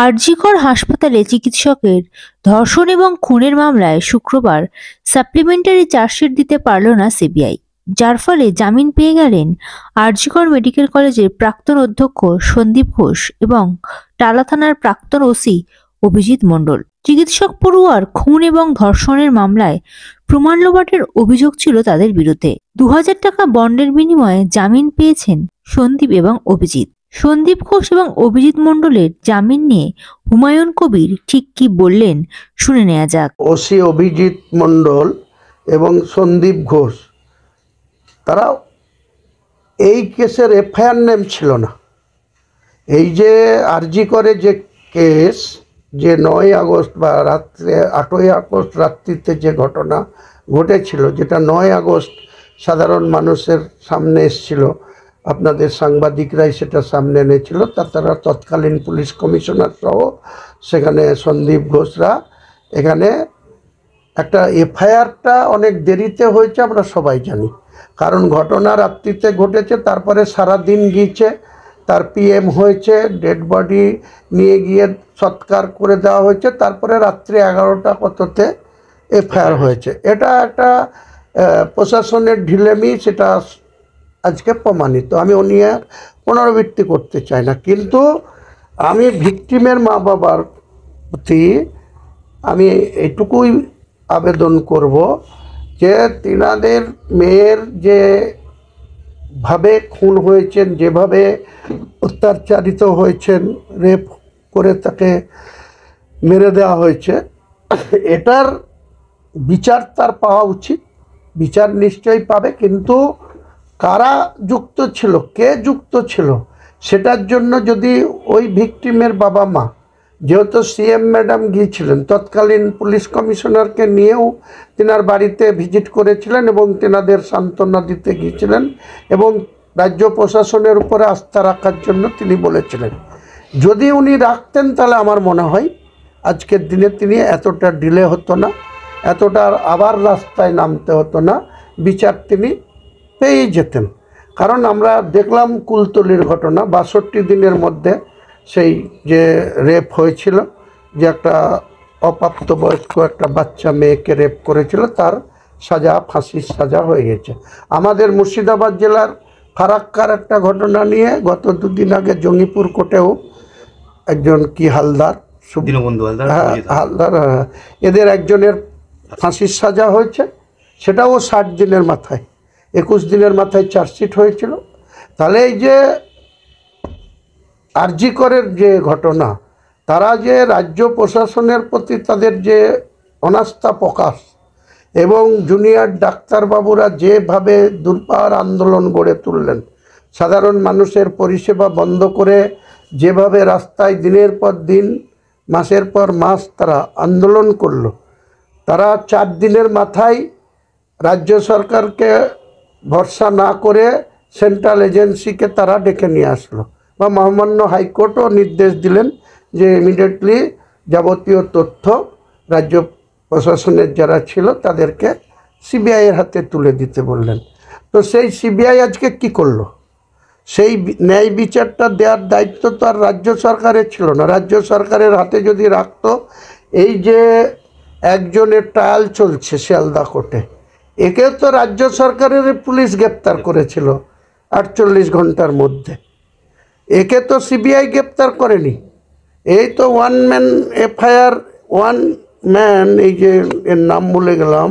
আরজিকর হাসপাতালে চিকিৎসকের ধর্ষণ এবং খুনের মামলায় শুক্রবার সাপ্লিমেন্টারি চার্জশিট দিতে পারল না সিবিআই, যার ফলে জামিন পেয়ে গেলেন আরজিকর মেডিকেল কলেজের প্রাক্তন অধ্যক্ষ সন্দীপ ঘোষ এবং টালা থানার প্রাক্তন ওসি অভিজিৎ মণ্ডল। চিকিৎসক পড়ুয়ার খুন এবং ধর্ষণের মামলায় প্রমাণ লোপাটের অভিযোগ ছিল তাদের বিরুদ্ধে। 2000 টাকা বন্ডের বিনিময়ে জামিন পেয়েছেন সন্দীপ এবং অভিজিৎ। সন্দীপ ঘোষ এবং অভিজিৎ মণ্ডলের জামিন নিয়ে হুমায়ুন কবির ঠিক কি বললেন শুনে নেওয়া যাক। ওসি অভিজিৎ মণ্ডল এবং সন্দীপ ঘোষ তারা এই কেসের এফআইআর নেম ছিল না। এই যে আরজি করে যে কেস, যে 9 আগস্ট বা রাত্রে 8ই আগস্ট রাত্রিতে যে ঘটনা ঘটেছিল, যেটা 9 আগস্ট সাধারণ মানুষের সামনে এসেছিল, আপনাদের সাংবাদিকরাই সেটা সামনে এনেছিল, তারা তৎকালীন পুলিশ কমিশনার সহ সেখানে সন্দীপ ঘোষরা এখানে একটা এফআইআরটা অনেক দেরিতে হয়েছে আমরা সবাই জানি, কারণ ঘটনা রাত্রিতে ঘটেছে, তারপরে সারা দিন গিয়েছে, তার পিএম হয়েছে, ডেড বডি নিয়ে গিয়ে সৎকার করে দেওয়া হয়েছে, তারপরে রাত্রি 11টা কততে এফআইআর হয়েছে। এটা একটা প্রশাসনের ঢিলেমি, সেটা আজকে প্রমাণিত। আমি ও নিয়ে পুনরাবৃত্তি করতে চাই না, কিন্তু আমি ভিকটিমের মা বাবার প্রতি আমি এটুকুই আবেদন করব যে তিনাদের মেয়ের যে ভাবে খুন হয়েছেন, যেভাবে অত্যাচারিত হয়েছেন, রেপ করে তাকে মেরে দেওয়া হয়েছে, এটার বিচার তার পাওয়া উচিত। বিচার নিশ্চয়ই পাবে, কিন্তু কারা যুক্ত ছিল, কে যুক্ত ছিল, সেটার জন্য যদি ওই ভিকটিমের বাবা মা, যেহেতু সিএম ম্যাডাম গিয়েছিলেন, তৎকালীন পুলিশ কমিশনারকে নিয়েও তেনার বাড়িতে ভিজিট করেছিলেন এবং তেনাদের সান্ত্বনা দিতে গিয়েছিলেন এবং রাজ্য প্রশাসনের উপরে আস্থা রাখার জন্য তিনি বলেছিলেন। যদি উনি রাখতেন তাহলে আমার মনে হয় আজকের দিনে তিনি এতটা ডিলে হতো না, এতটা আবার রাস্তায় নামতে হতো না, বিচার তিনি পেয়ে যেতেন। কারণ আমরা দেখলাম কুলতলির ঘটনা, 62 দিনের মধ্যে সেই যে রেপ হয়েছিল, যে একটা অপ্রাপ্তবয়স্ক একটা বাচ্চা মেয়েকে রেপ করেছিল, তার সাজা ফাঁসির সাজা হয়ে গেছে। আমাদের মুর্শিদাবাদ জেলার ফারাক্কার একটা ঘটনা নিয়ে গত 2 দিন আগে জঙ্গিপুর কোর্টেও একজন কি হালদার, হালদার, এদের একজনের ফাঁসির সাজা হয়েছে, সেটাও 60 দিনের মাথায়, 21 দিনের মাথায় চার্জশিট হয়েছিল। তাহলে এই যে আরজি করের যে ঘটনা, তারা যে রাজ্য প্রশাসনের প্রতি তাদের যে অনাস্থা প্রকাশ এবং জুনিয়র ডাক্তারবাবুরা যেভাবে দূরপাল্লার আন্দোলন গড়ে তুললেন, সাধারণ মানুষের পরিষেবা বন্ধ করে যেভাবে রাস্তায় দিনের পর দিন, মাসের পর মাস তারা আন্দোলন করলো, তারা 4 দিনের মাথায় রাজ্য সরকারকে ভরসা না করে সেন্ট্রাল এজেন্সিকে তারা ডেকে নিয়ে আসলো, বা মহামান্য হাইকোর্টও নির্দেশ দিলেন যে ইমিডিয়েটলি যাবতীয় তথ্য রাজ্য প্রশাসনের যারা ছিল তাদেরকে সিবিআইয়ের হাতে তুলে দিতে বললেন। তো সেই সিবিআই আজকে কি করলো? সেই ন্যায় বিচারটা দেওয়ার দায়িত্ব তো আর রাজ্য সরকারের ছিল না। রাজ্য সরকারের হাতে যদি রাখতো, এই যে একজনের ট্রায়াল চলছে শিয়ালদা কোর্টে, একেও তো রাজ্য সরকারের পুলিশ গ্রেপ্তার করেছিল 48 ঘন্টার মধ্যে, একে তো সিবিআই গ্রেপ্তার করেনি। এই তো one man FIR, one man, এই যে এর নাম ভুলে গেলাম,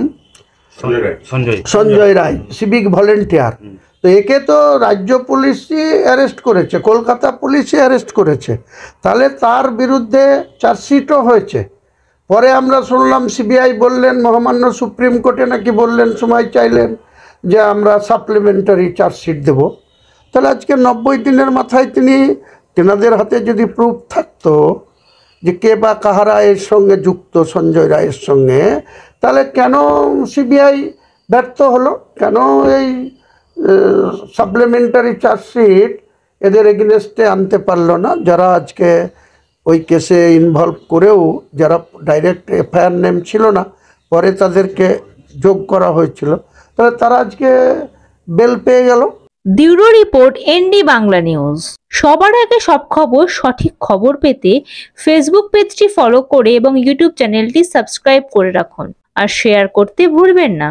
সঞ্জয় রায়, সিভিক ভলেন্টিয়ার, তো একে তো রাজ্য পুলিশই অ্যারেস্ট করেছে, কলকাতা পুলিশই অ্যারেস্ট করেছে। তাহলে তার বিরুদ্ধে চার্জশিটও হয়েছে। পরে আমরা শুনলাম সিবিআই বললেন, মহামান্য সুপ্রিম কোর্টে নাকি বললেন, সময় চাইলেন যে আমরা সাপ্লিমেন্টারি চার্জশিট দেব। তাহলে আজকে 90 দিনের মাথায় তেনাদের হাতে যদি প্রুফ থাকতো যে কে বা কাহারা এর সঙ্গে যুক্ত, সঞ্জয় রায়ের সঙ্গে, তাহলে কেন সিবিআই ব্যর্থ হলো? কেন এই সাপ্লিমেন্টারি চার্জশিট এদের এগেনস্টে আনতে পারলো না? যারা আজকে ওই কেসে ইনভলভ করেও যারা ডাইরেক্ট এফআইআর নেম ছিল না, পরে তাদেরকে যোগ করা হয়েছিল, তাহলে তারা আজকে বেল পেয়ে গেল। Bureau report ND Bangla news. সবার আগে সব খবর, সঠিক খবর পেতে ফেসবুক পেজটি ফলো করে এবং ইউটিউব চ্যানেলটি সাবস্ক্রাইব করে রাখুন আর শেয়ার করতে ভুলবেন না।